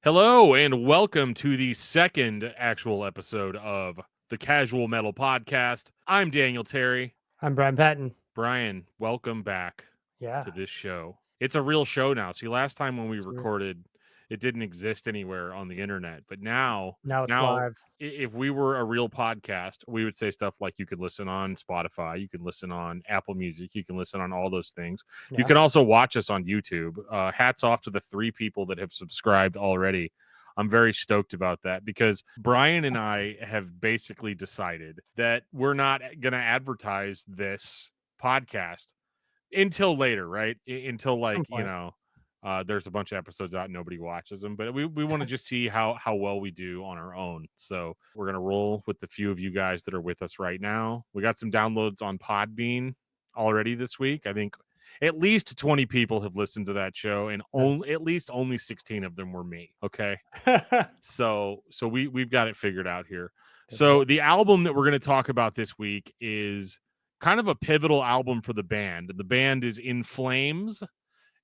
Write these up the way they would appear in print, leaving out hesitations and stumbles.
Hello and welcome to the second actual episode of the Casual Metal Podcast. I'm Daniel Terry. I'm Brian Patton. Brian, welcome back to Yeah, this show. It's a real show now. See, last time when we it's real. recorded, it didn't exist anywhere on the internet. But now, Now it's now, live. if we were a real podcast, we would say stuff like you could listen on Spotify, you can listen on Apple Music, you can listen on all those things. You Yeah. can also watch us on YouTube. Hats off to the 3 people that have subscribed already. I'm very stoked about that because Brian and I have basically decided that we're not going to advertise this podcast until later, right? Until At some like, point. there's a bunch of episodes out and nobody watches them, but we want to just see how well we do on our own. So we're gonna roll with the few of you guys that are with us right now. We got some downloads on Podbean already this week. I think at least 20 people have listened to that show, and Nice. only 16 of them were me. Okay. So we've got it figured out here. Good deal. So the album that we're going to talk about this week is kind of a pivotal album for the band. The band is In Flames,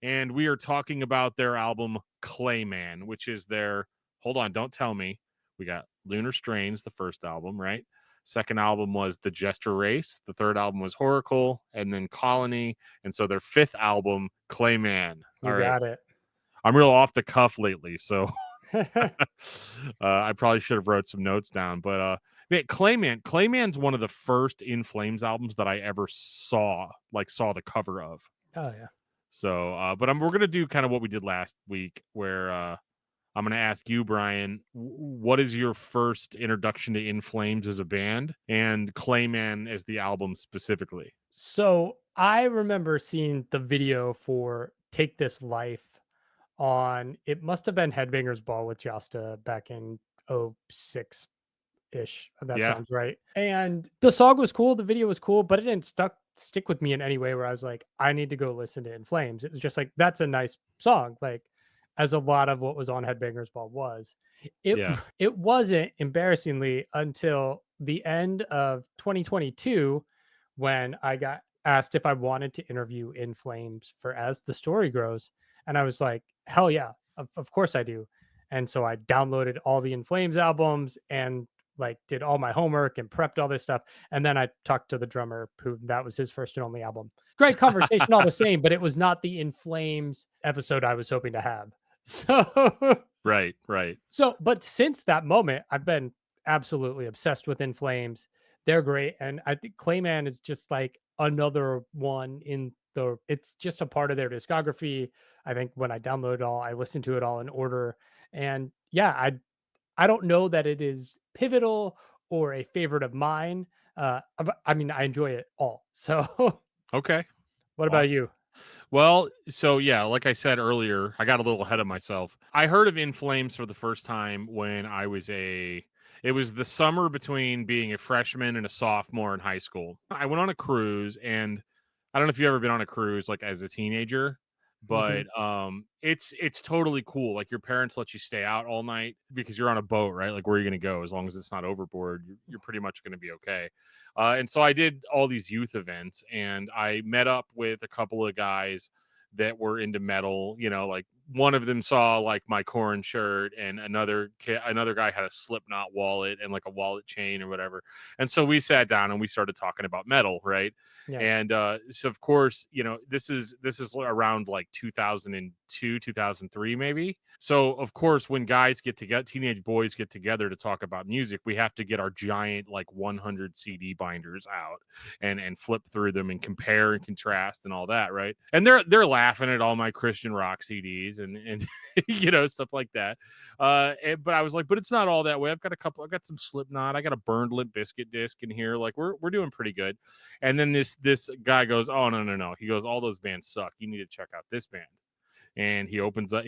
and we are talking about their album Clayman, which is their, hold on, don't tell me. We got Lunar Strains, the first album, right? Second album was The Jester Race. The third album was Horacle, and then Colony. And so their fifth album, Clayman. All You right. got it. I'm real off the cuff lately, so I probably should have wrote some notes down, but man, Clayman's one of the first In Flames albums that I ever saw the cover of. Oh yeah. So, but we're gonna do kind of what we did last week, where I'm gonna ask you, Brian, what is your first introduction to In Flames as a band, and Clayman as the album specifically? So I remember seeing the video for Take This Life on it must have been Headbangers Ball with Josta back in '06 ish. That Yeah, sounds right. And the song was cool, the video was cool, but it didn't stick with me in any way where I was like, I need to go listen to In Flames. It was just like that's a nice song, like as a lot of what was on Headbangers Ball was. It yeah, it wasn't embarrassingly until the end of 2022 when I got asked if I wanted to interview In Flames for As the Story Grows. And I was like, hell yeah, of course I do. And so I downloaded all the In Flames albums and like did all my homework and prepped all this stuff. And then I talked to the drummer who that was his first and only album. Great conversation all the same, but it was not the In Flames episode I was hoping to have. So right. but since that moment, I've been absolutely obsessed with In Flames. They're great. And I think Clayman is just like another one in it's just a part of their discography. I think when I download it all, I listen to it all in order. And yeah, I don't know that it is pivotal or a favorite of mine. I mean, I enjoy it all. So Okay, what about awesome. you? Well, so yeah, like I said earlier, I got a little ahead of myself. I heard of In Flames for the first time when it was the summer between being a freshman and a sophomore in high school. I went on a cruise, and I don't know if you've ever been on a cruise like as a teenager, Hmm. but it's totally cool. Like your parents let you stay out all night because you're on a boat, right? Like where are you going to go? As long as it's not overboard, you're pretty much going to be okay. And so I did all these youth events, and I met up with a couple of guys that were into metal. Like one of them saw like my Corn shirt, and another guy had a Slipknot wallet and like a wallet chain or whatever. And so we sat down and we started talking about metal, right? Yeah. And so of course, this is around like 2002, 2003 maybe. So of course, when guys get together, teenage boys get together to talk about music, we have to get our giant like 100 CD binders out and flip through them and compare and contrast and all that, right? And they're laughing at all my Christian rock CDs and stuff like that. But I was like, but it's not all that way. I've got some Slipknot, I got a Burned Limp Biscuit disc in here. Like we're doing pretty good. And then this guy goes, oh no. He goes, all those bands suck. You need to check out this band. And he opens up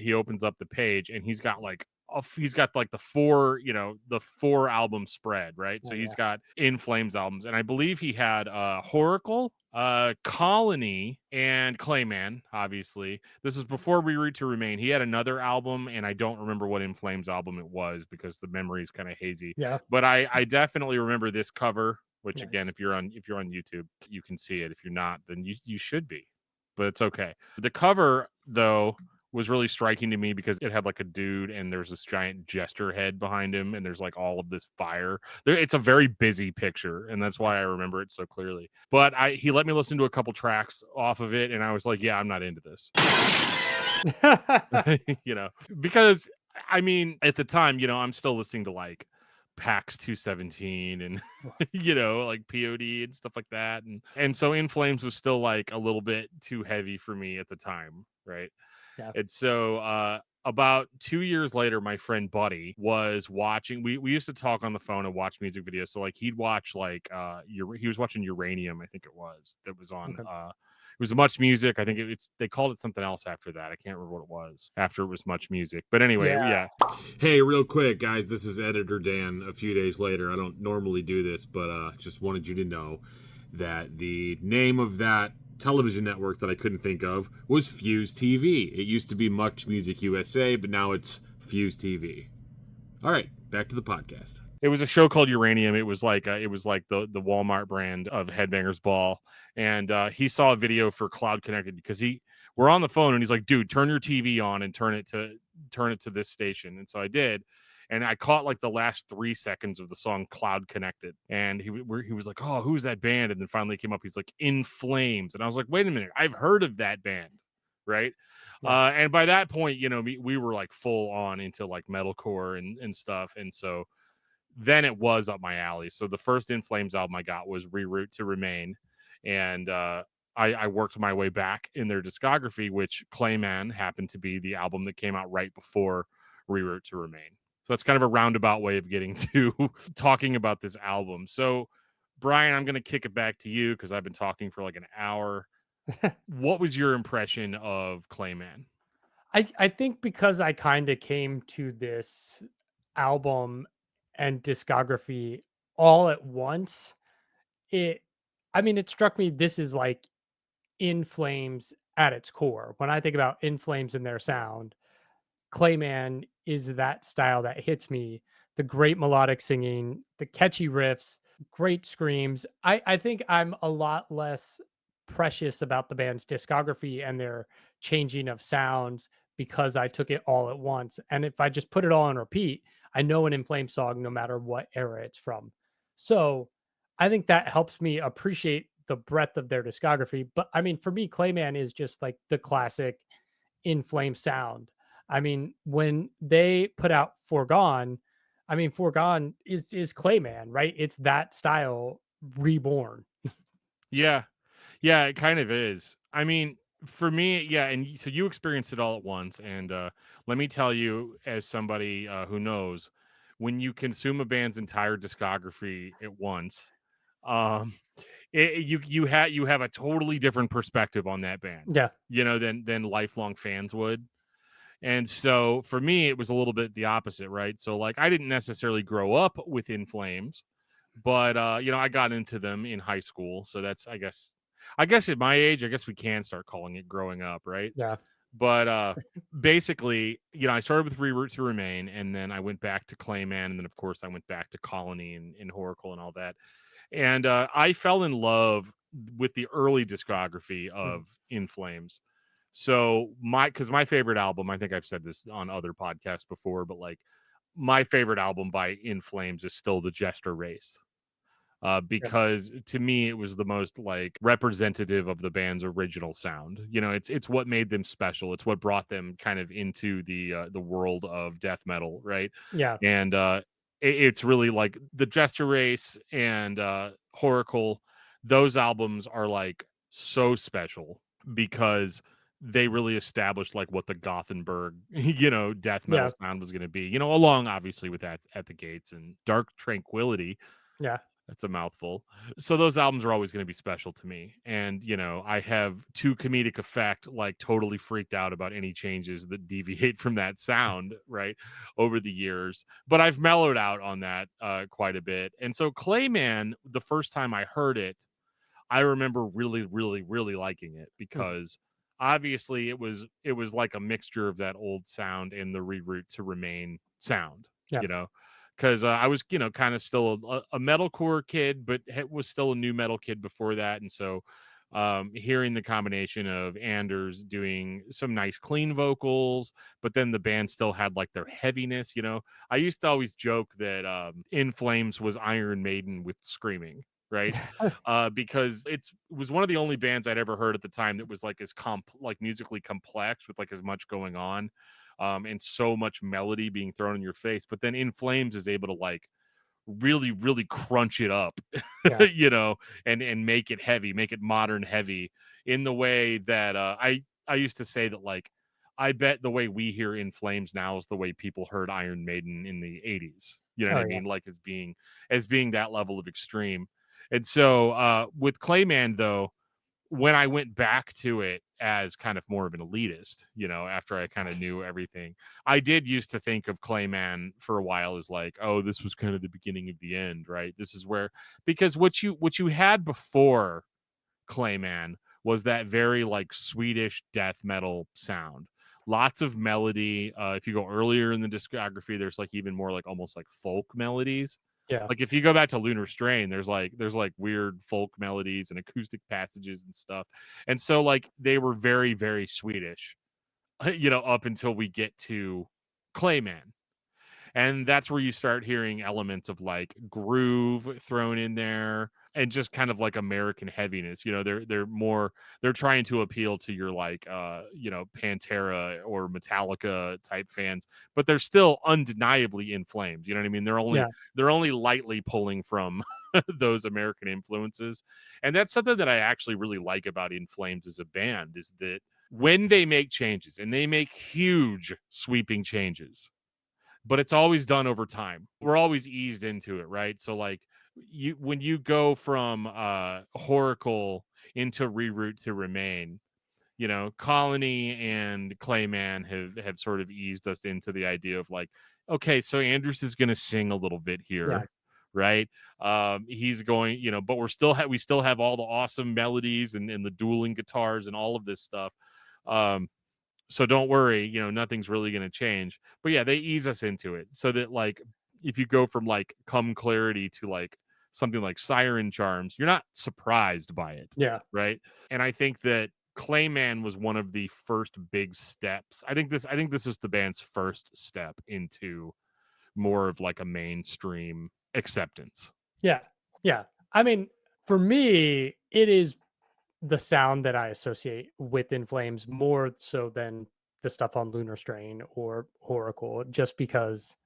the page, and he's got like the four album spread, right? So Oh he's yeah. got In Flames albums, and I believe he had Horacle, Colony, and Clayman. Obviously, this was before We Read to Remain. He had another album, and I don't remember what In Flames album it was because the memory is kind of hazy. Yeah. But I definitely remember this cover. Which again, Nice. if you're on YouTube, you can see it. If you're not, then you should be, but it's okay. The cover, though, was really striking to me because it had like a dude and there's this giant jester head behind him and there's like all of this fire. It's a very busy picture and that's why I remember it so clearly. But he let me listen to a couple tracks off of it and I was like, yeah, I'm not into this. You know, because I mean, at the time, I'm still listening to like PAX 217 and like POD and stuff like that. And so In Flames was still like a little bit too heavy for me at the time, right? Yeah. And so about 2 years later, my friend Buddy was watching. We used to talk on the phone and watch music videos. So like he'd watch like he was watching Uranium, I think it was, that was on Okay. it was Much Music. I think it's they called it something else after that. I can't remember what it was after it was Much Music. But anyway, Yeah. yeah. Hey, real quick, guys, this is Editor Dan a few days later. I don't normally do this, but just wanted you to know that the name of that television network that I couldn't think of was Fuse TV. It used to be Much Music USA, but now it's Fuse TV. All right, back to the podcast. It was a show called Uranium. It was like the Walmart brand of Headbangers Ball, and he saw a video for Cloud Connected because we're on the phone and he's like, "Dude, turn your TV on and turn it to this station." And so I did, and I caught like the last 3 seconds of the song Cloud Connected, and he was like, "Oh, who's that band?" And then finally came up. He's like, "In Flames," and I was like, "Wait a minute, I've heard of that band." Right. Yeah. And by that point, we were like full on into like metalcore and stuff. And so then it was up my alley. So the first In Flames album I got was Reroute to Remain, and I worked my way back in their discography, which Clayman happened to be the album that came out right before Reroute to Remain. So that's kind of a roundabout way of getting to talking about this album. So, Brian, I'm going to kick it back to you because I've been talking for like an hour. What was your impression of Clayman? I think because I kind of came to this album and discography all at once, it I mean, it struck me this is like In Flames at its core. When I think about In Flames and their sound, Clayman is that style that hits me. The great melodic singing, the catchy riffs, great screams. I think I'm a lot less precious about the band's discography and their changing of sounds because I took it all at once. And if I just put it all on repeat, I know an In Flames song no matter what era it's from. So I think that helps me appreciate the breadth of their discography. But I mean, for me, Clayman is just like the classic In Flames sound. I mean, when they put out Foregone, I mean, Foregone is Clayman, right? It's that style reborn. Yeah. Yeah, it kind of is. I mean, for me, yeah, so you experienced it all at once, and let me tell you, as somebody who knows, when you consume a band's entire discography at once, um, you have a totally different perspective on that band, Yeah, than lifelong fans would. And so for me, it was a little bit the opposite, right? So like, I didn't necessarily grow up with In Flames, but I got into them in high school, so that's I guess at my age, I guess we can start calling it growing up, right? yeah, But basically, I started with Reroute to Remain, and then I went back to Clayman, and then of course I went back to Colony and Horacle and all that. And I fell in love with the early discography mhm, of In Flames. So because my favorite album, I think I've said this on other podcasts before, but like my favorite album by In Flames is still The Jester Race, yeah, because to me it was the most like representative of the band's original sound. It's what made them special. It's what brought them kind of into the world of death metal, right? yeah, And it's really like the Jester Race and Horacle. Those albums are like so special because they really established like what the Gothenburg, death metal yeah, sound was going to be. Along obviously with that at the Gates and Dark Tranquility. yeah, That's a mouthful. So those albums are always going to be special to me. And, I have, to comedic effect, like totally freaked out about any changes that deviate from that sound, right, over the years. But I've mellowed out on that quite a bit. And so Clayman, the first time I heard it, I remember really, really, really liking it mhm, because obviously it was like a mixture of that old sound and the Reroute to Remain sound, yeah, you know, because I was, kind of still a metalcore kid, but was still a new metal kid before that. And so hearing the combination of Anders doing some nice clean vocals, but then the band still had like their heaviness. I used to always joke that In Flames was Iron Maiden with screaming, right? Because it was one of the only bands I'd ever heard at the time that was like like musically complex with like as much going on, and so much melody being thrown in your face. But then In Flames is able to like really really crunch it up, Yeah. and make it heavy, make it modern heavy in the way that I used to say that like I bet the way we hear In Flames now is the way people heard Iron Maiden in the 80s. You know what Oh I yeah. mean? Like as being that level of extreme. And so with Clayman though, when I went back to it as kind of more of an elitist, after I kind of knew everything, I did used to think of Clayman for a while as like, oh, this was kind of the beginning of the end, right? This is where, because what you had before Clayman was that very like Swedish death metal sound. Lots of melody. If you go earlier in the discography, there's like even more like almost like folk melodies. Yeah. Like if you go back to Lunar Strain, there's like weird folk melodies and acoustic passages and stuff. And so like they were very, very Swedish, up until we get to Clayman. And that's where you start hearing elements of like groove thrown in there and just kind of like American heaviness. They're trying to appeal to your like Pantera or Metallica type fans, but they're still undeniably In Flames. You know what I mean? they're only Yeah. they're only lightly pulling from those American influences. And that's something that I actually really like about In Flames as a band, is that when they make changes, and they make huge sweeping changes, but it's always done over time. We're always eased into it, right? So like when you go from Horacle into Reroute to Remain, Colony and Clayman have sort of eased us into the idea of like, okay, so Andrews is going to sing a little bit Yeah. here, right? He's going, but we still have all the awesome melodies and the dueling guitars and all of this stuff. So don't worry, nothing's really going to change. But yeah, they ease us into it so that like if you go from like Come Clarity to like something like Siren Charms, you're not surprised by it, Yeah. right? And I think that Clayman was one of the first big steps. I think this is the band's first step into more of like a mainstream acceptance. Yeah. Yeah. I mean, for me, it is the sound that I associate with In Flames more so than the stuff on Lunar Strain or Oracle, just because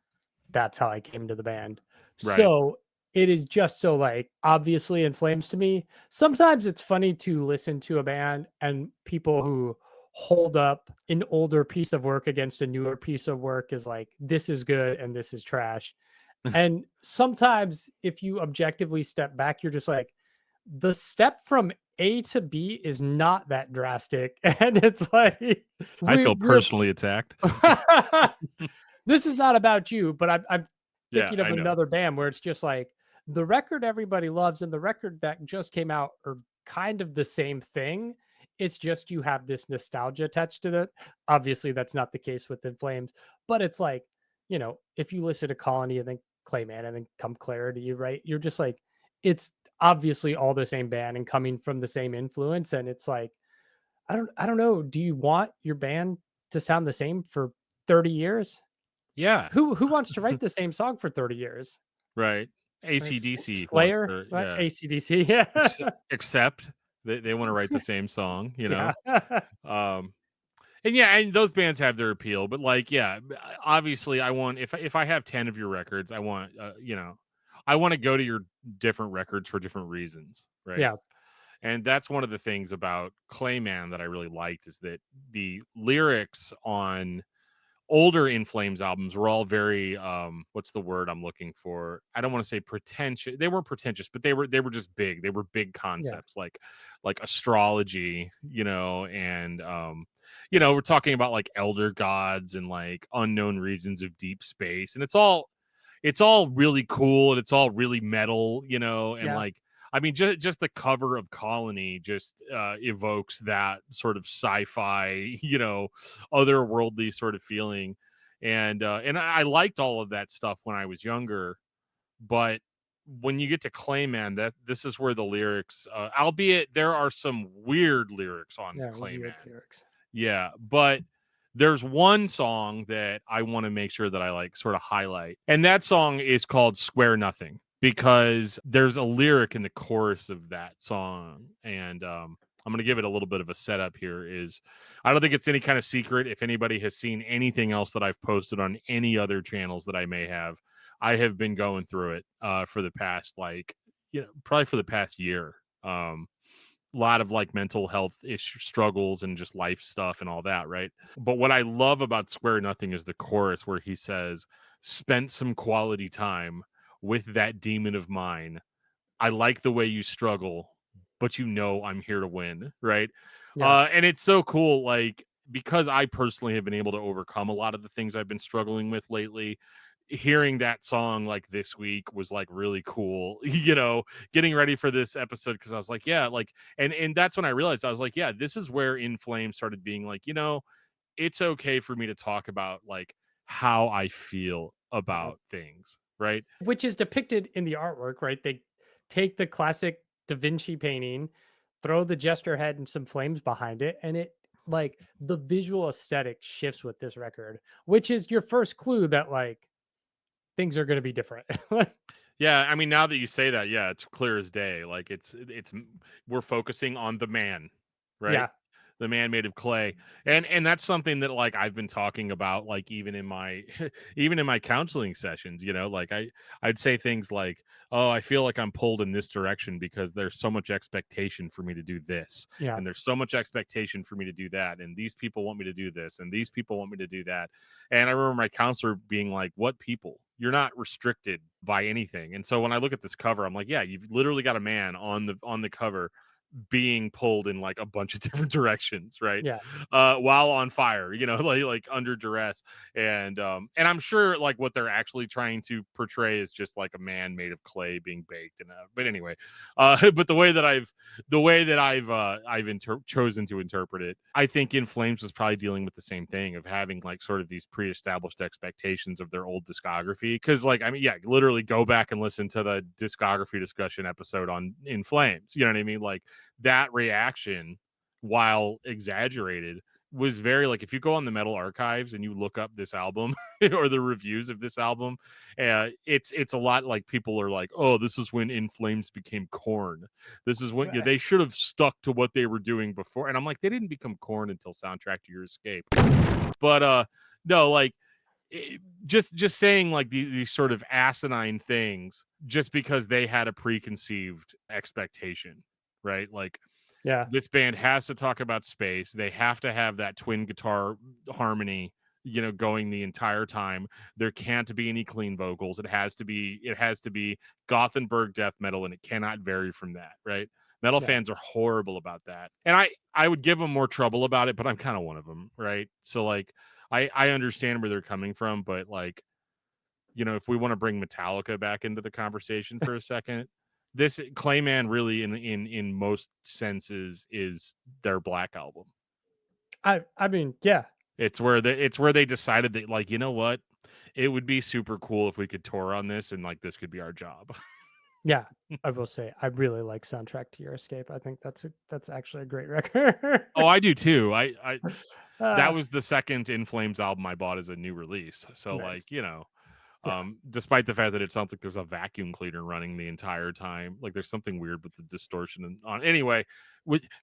that's how I came to the band. Right. So it is just so like obviously In Flames to me. Sometimes it's funny to listen to a band and people who hold up an older piece of work against a newer piece of work is like, this is good and this is trash. And sometimes if you objectively step back, you're just like, the step from A to B is not that drastic. And it's like I feel we're personally attacked. this is not about you, but I'm Yeah, thinking of I know. another band where it's just like the record everybody loves and the record that just came out are kind of the same thing. It's just you have this nostalgia attached to it. Obviously, that's not the case with In Flames, but it's like, if you listen to Colony and then Clayman and then Come Clarity, right? You're just like, it's obviously all the same band and coming from the same influence. And it's like, I don't know. Do you want your band to sound the same for 30 years? Yeah. Who wants to write the same song for 30 years? Right. S AC/DC wants Slayer, to, what? yeah, AC/DC, yeah. except they want to write the same song, Yeah. Um, and yeah, and those bands have their appeal, but like, yeah, obviously, I want, if I have 10 of your records, I want, I want to go to your different records for different reasons, right? Yeah, And that's one of the things about Clayman that I really liked, is that the lyrics on older In Flames albums were all very what's the word I'm looking for? I don't want to say pretentious. They weren't pretentious, but they were just big. They were big yeah, concepts like astrology, and we're talking about like elder gods and like unknown regions of deep space. And it's all really cool and it's all really metal, and yeah, like, I mean, just the cover of Colony just evokes that sort of sci-fi, otherworldly sort of feeling. And I liked all of that stuff when I was younger, but when you get to Clayman, that this is where the lyrics, albeit there are some weird lyrics on Yeah, weird Clayman. lyrics. Yeah, but there's one song that I want to make sure that I like sort of highlight. And that song is called Square Nothing because there's a lyric in the chorus of that song. And I'm going to give it a little bit of a setup here is I don't think it's any kind of secret. If anybody has seen anything else that I've posted on any other channels that I may have, I have been going through it for the past, like, probably for the past year. Lot of like mental health issue struggles and just life stuff and all that, right? But what I love about Square Nothing is the chorus where he says, "Spent some quality time with that demon of mine. I like the way you struggle, but I'm here to win," right? Yeah. And it's so cool, like, because I personally have been able to overcome a lot of the things I've been struggling with lately. Hearing that song like this week was like really cool, getting ready for this episode because I was like, yeah, like, and that's when I realized I was like, yeah, this is where In Flames started being like, it's okay for me to talk about like how I feel Mhm. about things, right? Which is depicted in the artwork, right? They take the classic Da Vinci painting, throw the jester head and some flames behind it, and it like the visual aesthetic shifts with this record, which is your first clue that like things are going to be different. Yeah, I mean, now that you say that, yeah, it's clear as day. Like we're focusing on the man, right? Yeah. The man made of clay. And that's something that like I've been talking about like even in my even in my counseling sessions, like I'd say things like, "Oh, I feel like I'm pulled in this direction because there's so much expectation for me to do this, Yeah. and there's so much expectation for me to do that, and these people want me to do this, and these people want me to do that." And I remember my counselor being like, "What people? You're not restricted by anything." And so when I look at this cover, I'm like, "Yeah, you've literally got a man on the cover being pulled in like a bunch of different directions, right? Yeah. While on fire, like under duress." And I'm sure like what they're actually trying to portray is just like a man made of clay being baked. But anyway, but the way that I've chosen to interpret it, I think In Flames was probably dealing with the same thing of having like sort of these pre-established expectations of their old discography. Because like, I mean, yeah, literally go back and listen to the discography discussion episode on In Flames. You know what I mean? Like that reaction, while exaggerated, was very like if you go on the Metal Archives and you look up this album or the reviews of this album, it's a lot like people are like, "Oh, this is when In Flames became Corn. This is when Right. they should have stuck to what they were doing before." And I'm like, they didn't become Corn until Soundtrack to Your Escape. But no, like just saying like these sort of asinine things just because they had a preconceived expectation, right? Like Yeah. this band has to talk about space. They have to have that twin guitar harmony, going the entire time. There can't be any clean vocals. It has to be Gothenburg death metal, and it cannot vary from that, right? Metal Yeah. fans are horrible about that. And I would give them more trouble about it, but I'm kind of one of them, right? So like I understand where they're coming from, but like, if we want to bring Metallica back into the conversation for a second, this Clayman really in most senses is their Black album. I mean, yeah. It's where they decided that like, you know what? It would be super cool if we could tour on this and like this could be our job. Yeah. I will say I really like Soundtrack to Your Escape. I think that's actually a great record. Oh, I do too. I that Ah, was the second In Flames album I bought as a new release. So nice. like, Yeah. despite the fact that it sounds like there's a vacuum cleaner running the entire time, like there's something weird with the distortion and on. Anyway,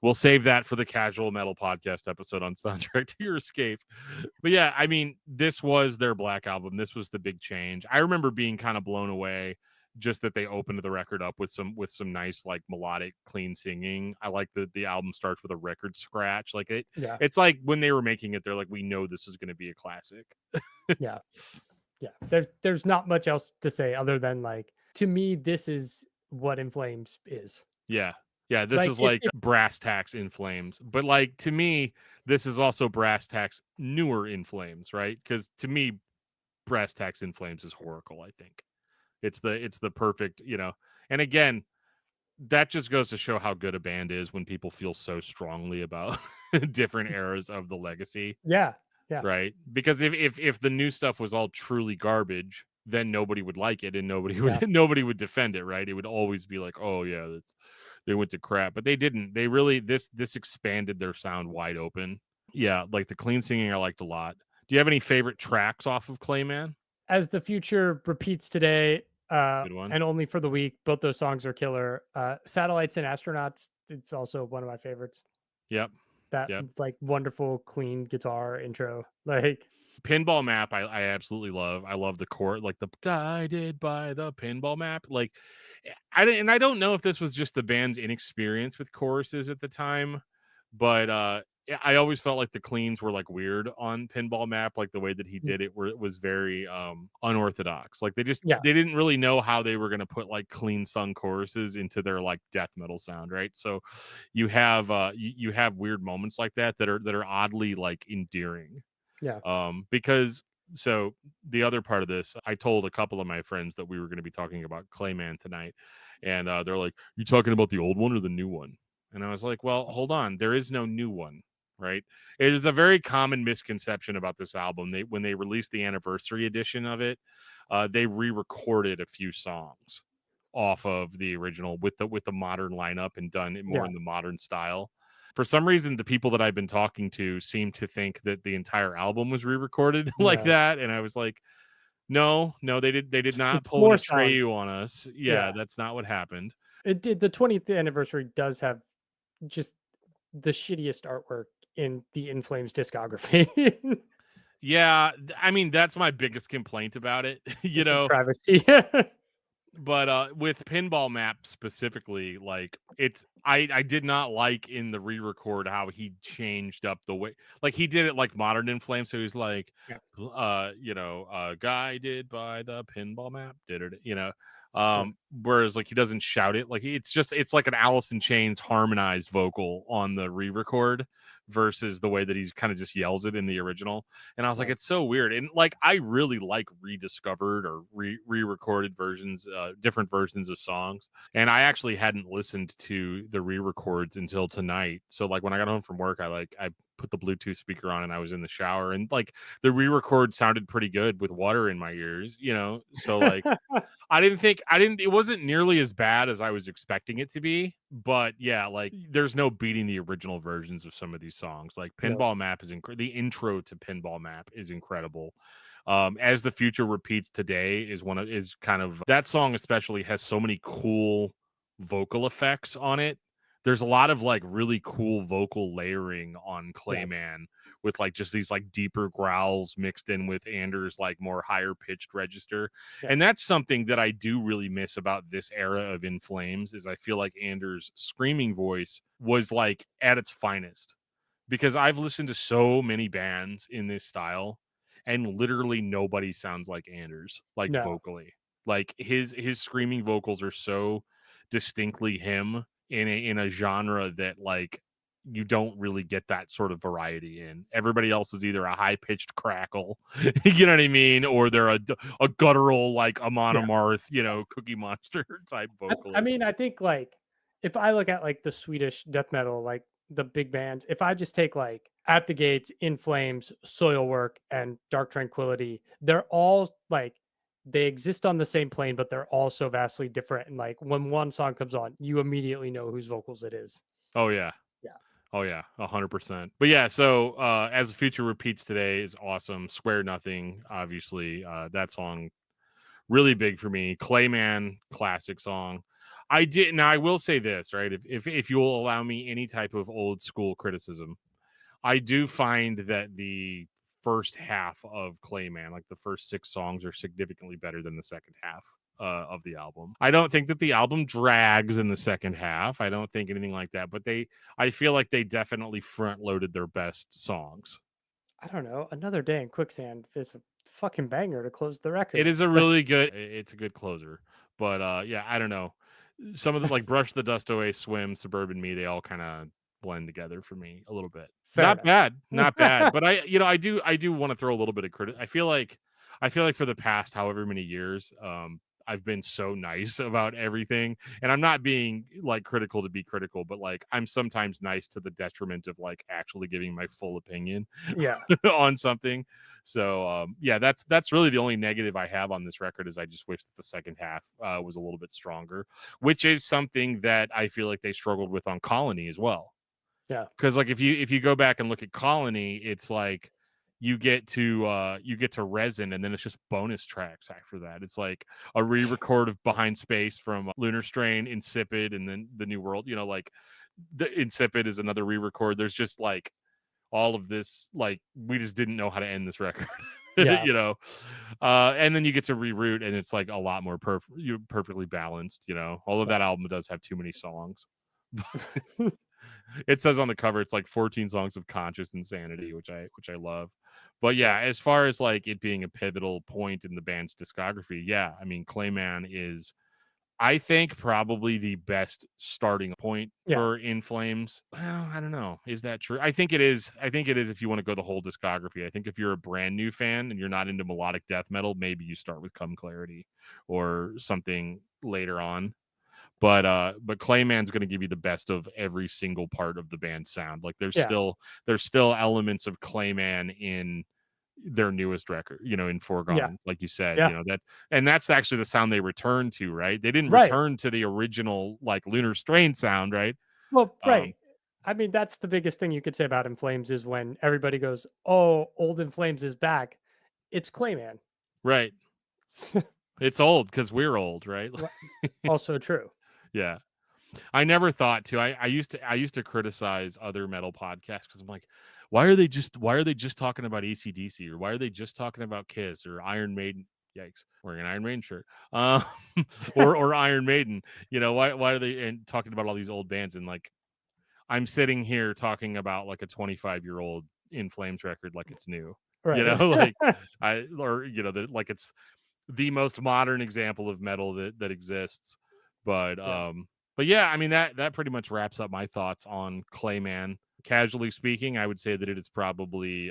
we'll save that for the casual metal podcast episode on Soundtrack to Your Escape. But yeah, I mean, this was their Black album. This was the big change. I remember being kind of blown away just that they opened the record up with some nice like melodic clean singing. I like that the album starts with a record scratch. Like Yeah. it's like when they were making it, they're like, we know this is going to be a classic. Yeah. Yeah. There's not much else to say other than like to me, this is what In Flames is. Yeah. Yeah, this Like is if, like if Brass Tacks In Flames. But like to me, this is also Brass Tacks newer In Flames, right? Because to me, Brass Tacks In Flames is Horacle, I think. It's the perfect, and again, that just goes to show how good a band is when people feel so strongly about different eras of the legacy, yeah. Yeah. right? Because if the new stuff was all truly garbage, then nobody would like it and nobody would Yeah. nobody would defend it, right? It would always be like, oh yeah, that's they went to crap, but they didn't. They really this expanded their sound wide open. Yeah, like the clean singing I liked a lot. Do you have any favorite tracks off of Clayman? As the Future repeats today, Good one. and only for the week, both those songs are killer. Satellites and Astronauts, it's also one of my favorites. Yep. That Yep. like wonderful clean guitar intro. Like Pinball Map, I absolutely love. I love the chord, like the guided by the pinball map. Like I don't know if this was just the band's inexperience with choruses at the time, but I always felt like the cleans were like weird on Pinball Map, like the way that he did it, where it was very unorthodox. Like yeah, they didn't really know how they were gonna put like clean sung choruses into their like death metal sound, right? So you have weird moments like that that are oddly like endearing. yeah. Because so the other part of this, I told a couple of my friends that we were going to be talking about Clayman tonight, and they're like, "You talking about the old one or the new one?" And I was like, "Well, hold on, there is no new one." Right? It is a very common misconception about this album. They when they released the anniversary edition of it, they re-recorded a few songs off of the original with the modern lineup and done it more Yeah. in the modern style. For some reason, the people that I've been talking to seem to think that the entire album was re-recorded like No. that, and I was like, "No, no, they did not It's pull an more songs. Atreyu on us. Yeah, Yeah. that's not what happened." It did the 20th anniversary does have just the shittiest artwork in the In Flames discography. Yeah, I mean that's my biggest complaint about it, you It's a know. travesty. But with Pinball Map specifically, like I did not like in the re-record how he changed up the way, like he did it like modern in Flames, so he's like Yeah. guided by the pinball map, did it, Yeah. whereas like he doesn't shout it, like it's like an Alice in Chains harmonized vocal on the re-record versus the way that he's kind of just yells it in the original. And I was like, Right. it's so weird. And like, I really like rediscovered or re-recorded versions, different versions of songs. And I actually hadn't listened to the re-records until tonight. So like when I got home from work, I put the Bluetooth speaker on and I was in the shower, and like the re-record sounded pretty good with water in my ears, So like I didn't it wasn't nearly as bad as I was expecting it to be, but yeah, like there's no beating the original versions of some of these songs. Like No. Pinball Map is the intro to Pinball Map is incredible. As the Future Repeats Today is kind of that song especially has so many cool vocal effects on it. There's a lot of like really cool vocal layering on Yeah. Clayman with like just these like deeper growls mixed in with Anders like more higher pitched register. Yeah. And that's something that I do really miss about this era of In Flames is I feel like Anders' screaming voice was like at its finest, because I've listened to so many bands in this style and literally nobody sounds like Anders, like No. vocally. Like his screaming vocals are so distinctly him in a genre that like you don't really get that sort of variety in. Everybody else is either a high pitched crackle, you know what I mean, or they're a guttural like Amon Yeah. Amarth, Cookie Monster type I vocalist. mean, I think like if I look at like the Swedish death metal, like the big bands, if I just take like At the Gates, In Flames, Soilwork, and Dark Tranquility, they're all like they exist on the same plane, but they're all so vastly different. And like when one song comes on, you immediately know whose vocals it is. Oh yeah. Yeah. Oh yeah, 100%. But yeah, so as the Future Repeats Today is awesome. Square Nothing, obviously, that song really big for me. Clayman, classic song. I did now. I will say this, right? If you will allow me any type of old school criticism, I do find that the first half of Clayman, like the first six songs, are significantly better than the second half of the album. I don't think that the album drags in the second half. I don't think anything like that, but I feel like they definitely front loaded their best songs. I don't know. Another Day in Quicksand is a fucking banger to close the It record. is a really good, it's a good closer, but yeah, I don't know. Some of the like Brush the Dust Away, Swim, Suburban Me, they all kind of blend together for me a little bit. Fair Not bad, enough. not bad. But I do want to throw a little bit of credit. I feel like for the past however many years, I've been so nice about everything, and I'm not being like critical to be critical, but like I'm sometimes nice to the detriment of like actually giving my full opinion Yeah. on something. So yeah, that's really the only negative I have on this record is I just wish that the second half was a little bit stronger, which is something that I feel like they struggled with on Colony as well. Yeah. Because like if you go back and look at Colony, it's like you get to Resin, and then it's just bonus tracks after that. It's like a re-record of Behind Space from Lunar Strain, Insipid, and then The New World. You know, like the Insipid is another re-record. There's just like all of this, like we just didn't know how to end this record. Yeah. You know, and then you get to Reroute, and it's like a lot more perfectly balanced. You know, although that album does have too many songs. It says on the cover it's like 14 songs of conscious insanity, which I love. But yeah, as far as like it being a pivotal point in the band's discography, yeah, I mean Clayman is, I think, probably the best starting point Yeah. for In Flames. Well, I don't know. Is that true? I think it is. I think it is if you want to go the whole discography. I think if you're a brand new fan and you're not into melodic death metal, maybe you start with Come Clarity or something later on. But Clayman's going to give you the best of every single part of the band's sound. Like there's still elements of Clayman in their newest record, you know, in Yeah. Foregone, like you said, Yeah. you know, and that's actually the sound they returned to, right? They didn't Right. return to the original like Lunar Strain sound, right? Well, Um, right. I mean, that's the biggest thing you could say about In Flames is when everybody goes, "Oh, old In Flames is back." It's Clayman. right. It's old because we're old, right? Also true. Yeah. I never thought to. I used to criticize other metal podcasts because I'm like, why are they just talking about AC/DC, or why are they just talking about Kiss or Iron Maiden? Yikes, wearing an Iron Maiden shirt. Or Iron Maiden. You know, why are they and talking about all these old bands, and like I'm sitting here talking about like a 25-year-old In Flames record like it's new. You Right. know, like like it's the most modern example of metal that exists. But Yeah. but yeah, I mean that pretty much wraps up my thoughts on Clayman. Casually speaking, I would say that it is probably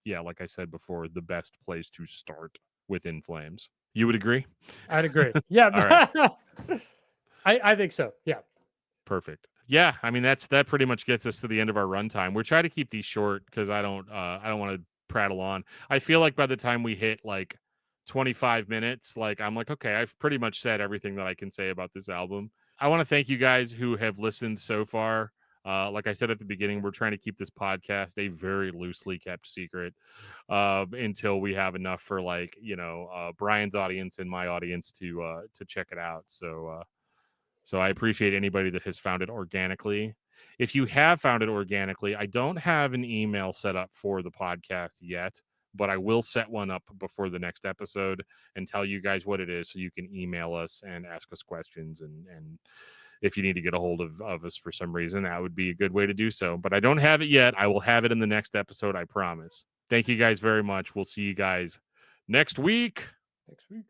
yeah, like I said before, the best place to start with In Flames. You would agree? I'd agree. Yeah. All right. I think so. Yeah. Perfect. Yeah, I mean that pretty much gets us to the end of our runtime. We're trying to keep these short because I don't want to prattle on. I feel like by the time we hit like 25 minutes, like I'm like, okay, I've pretty much said everything that I can say about this album. I want to thank you guys who have listened so far. Like I said at the beginning, we're trying to keep this podcast a very loosely kept secret until we have enough for like, you know, Brian's audience and my audience to check it out. So I appreciate anybody that has found it organically. If you have found it organically, I don't have an email set up for the podcast yet, but I will set one up before the next episode and tell you guys what it is so you can email us and ask us questions. And if you need to get a hold of us for some reason, that would be a good way to do so. But I don't have it yet. I will have it in the next episode, I promise. Thank you guys very much. We'll see you guys next week. Next week.